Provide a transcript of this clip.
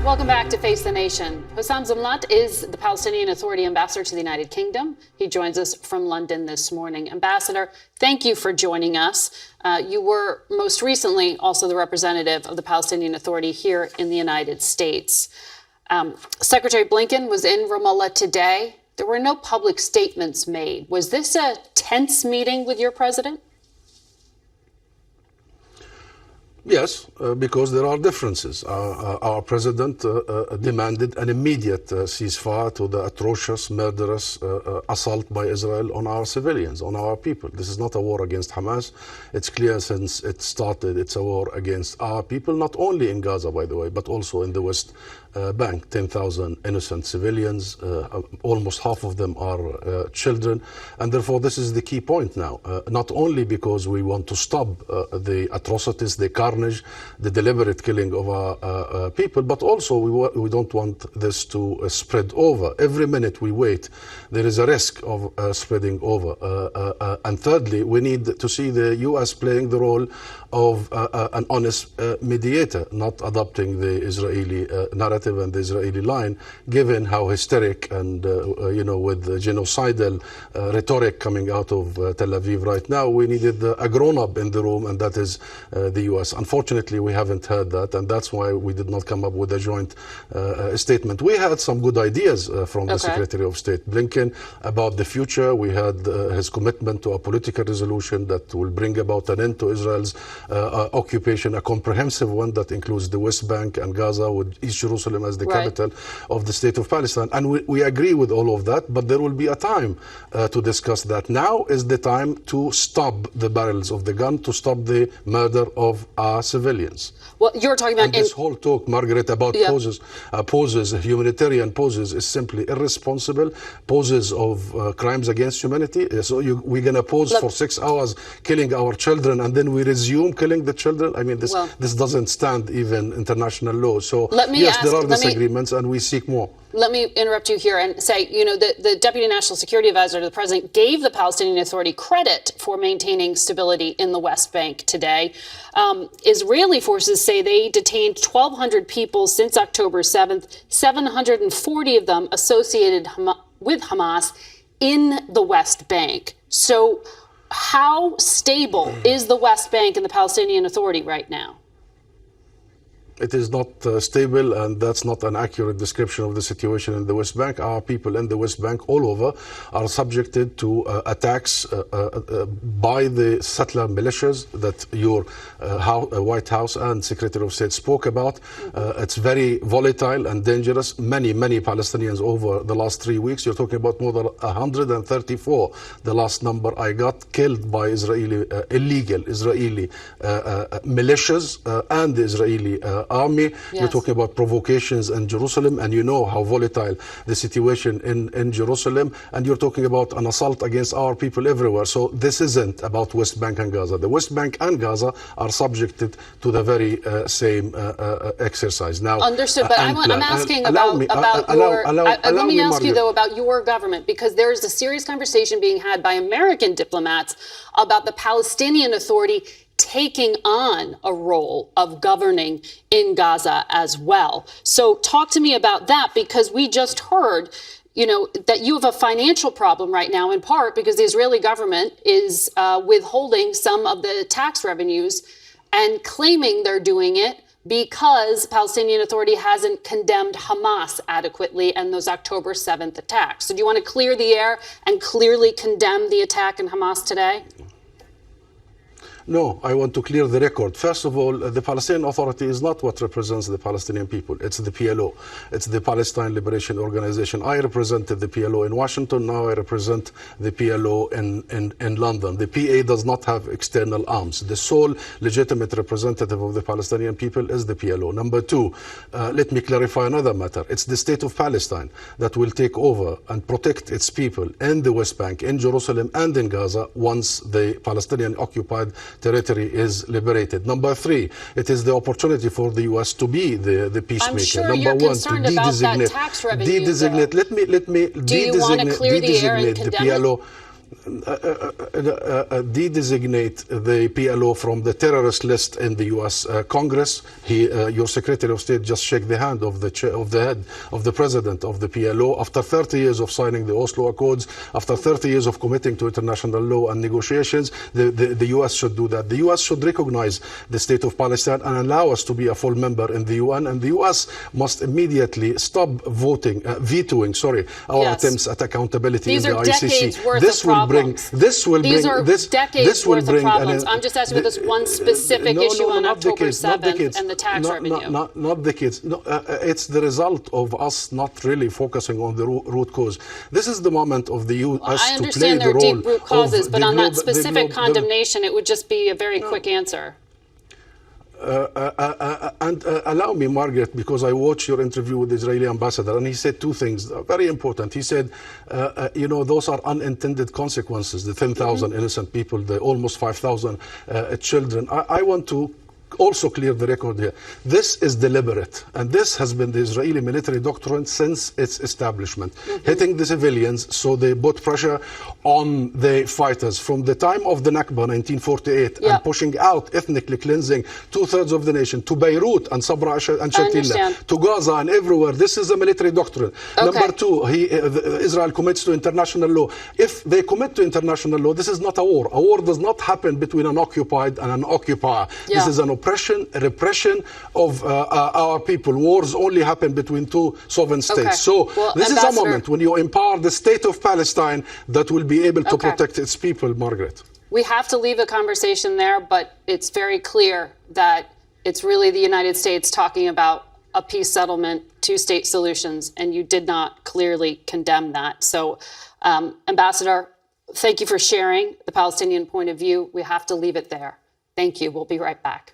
Welcome back to Face the Nation. Husam Zomlot is the Palestinian Authority ambassador to the United Kingdom. He joins us from London this morning. Ambassador, thank you for joining us. You were most recently also the representative of the Palestinian Authority here in the United States. Secretary Blinken was in Ramallah today. There were no public statements made. Was this a tense meeting with your president? Yes, because there are differences. Our president demanded an immediate ceasefire to the atrocious, murderous assault by Israel on our civilians, on our people. This is not a war against Hamas. It's clear since it started, it's a war against our people, not only in Gaza, by the way, but also in the West Bank. 10,000 innocent civilians, almost half of them are children. And therefore, this is the key point now, not only because we want to stop the atrocities, the carnage, the deliberate killing of our people, but also we don't want this to spread over. Every minute we wait, there is a risk of spreading over. And thirdly, we need to see the U.S. playing the role of an honest mediator, not adopting the Israeli narrative and the Israeli line, given how hysteric and, with the genocidal rhetoric coming out of Tel Aviv right now. We needed a grown-up in the room, and that is the U.S. Unfortunately, we haven't heard that, and that's why we did not come up with a joint statement. We had some good ideas from the Secretary of State Blinken about the future. We had his commitment to a political resolution that will bring about an end to Israel's occupation, a comprehensive one that includes the West Bank and Gaza, with East Jerusalem as the capital of the state of Palestine. And we agree with all of that, but there will be a time to discuss that. Now is the time to stop the barrels of the gun, to stop the murder of our civilians. Well, you're talking about... And this whole talk, Margaret, about poses, humanitarian poses, is simply irresponsible, poses of crimes against humanity. So we're going to pause for 6 hours killing our children, and then we resume killing the children? I mean, this doesn't stand even international law. So yes, there are disagreements, and we seek more. Let me interrupt you here and say, the Deputy National Security Advisor to the President gave the Palestinian Authority credit for maintaining stability in the West Bank today. Israeli forces say they detained 1,200 people since October 7th, 740 of them associated with Hamas in the West Bank. So how stable is the West Bank and the Palestinian Authority right now? It is not stable, and that's not an accurate description of the situation in the West Bank. Our people in the West Bank all over are subjected to attacks by the settler militias that your White House and Secretary of State spoke about. It's very volatile and dangerous. Many Palestinians over the last 3 weeks, you're talking about more than 134, the last number I got, killed by illegal Israeli militias and the Israeli army. You're talking about provocations in Jerusalem, and you know how volatile the situation in Jerusalem, and you're talking about an assault against our people everywhere. So this isn't about West Bank and Gaza. The West Bank and Gaza are subjected to the very same exercise. Now, understood, but I'm asking about let me ask you, though, about your government, because there is a serious conversation being had by American diplomats about the Palestinian Authority taking on a role of governing in Gaza as well. So talk to me about that, because we just heard, that you have a financial problem right now, in part because the Israeli government is withholding some of the tax revenues and claiming they're doing it because Palestinian Authority hasn't condemned Hamas adequately and those October 7th attacks. So do you want to clear the air and clearly condemn the attack in Hamas today? No, I want to clear the record. First of all, the Palestinian Authority is not what represents the Palestinian people. It's the PLO. It's the Palestine Liberation Organization. I represented the PLO in Washington. Now I represent the PLO in London. The PA does not have external arms. The sole legitimate representative of the Palestinian people is the PLO. Number two, let me clarify another matter. It's the state of Palestine that will take over and protect its people in the West Bank, in Jerusalem, and in Gaza once the Palestinian occupied territory is liberated. Number three, it is the opportunity for the U.S. to be the peacemaker. I'm sure Number you're one, concerned about that tax revenue. let me Do you want to clear the air and the PLO. de-designate the PLO from the terrorist list in the U.S. Congress. Your Secretary of State just shook the hand of the head of the president of the PLO. After 30 years of signing the Oslo Accords, after 30 years of committing to international law and negotiations, the U.S. should do that. The U.S. should recognize the state of Palestine and allow us to be a full member in the UN. And the U.S. must immediately stop vetoing our attempts at accountability in the ICC. These are decades worth of problems. Decades worth of problems. I'm just asking about this one specific issue on October 7th and the tax revenue. Not decades. No, it's the result of us not really focusing on the root cause. This is the moment of the U.S. to play the role. I understand there are deep root causes, but on that specific condemnation, it would just be a very quick answer. And allow me, Margaret, because I watched your interview with the Israeli ambassador, and he said two things very important. He said, those are unintended consequences, the 10,000 innocent people, the almost 5,000 children. I want to also clear the record here. This is deliberate, and this has been the Israeli military doctrine since its establishment, hitting the civilians, so they put pressure on the fighters from the time of the Nakba 1948 and pushing out, ethnically cleansing 2/3 of the nation to Beirut and Sabra and Shatila, to Gaza and everywhere. This is a military doctrine. Number two, Israel commits to international law. If they commit to international law, this is not a war. A war does not happen between an occupied and an occupier. This is an repression of our people. Wars only happen between two sovereign states. So this is a moment when you empower the state of Palestine that will be able to protect its people, Margaret. We have to leave the conversation there, but it's very clear that it's really the United States talking about a peace settlement, two-state solutions, and you did not clearly condemn that. So, Ambassador, thank you for sharing the Palestinian point of view. We have to leave it there. Thank you. We'll be right back.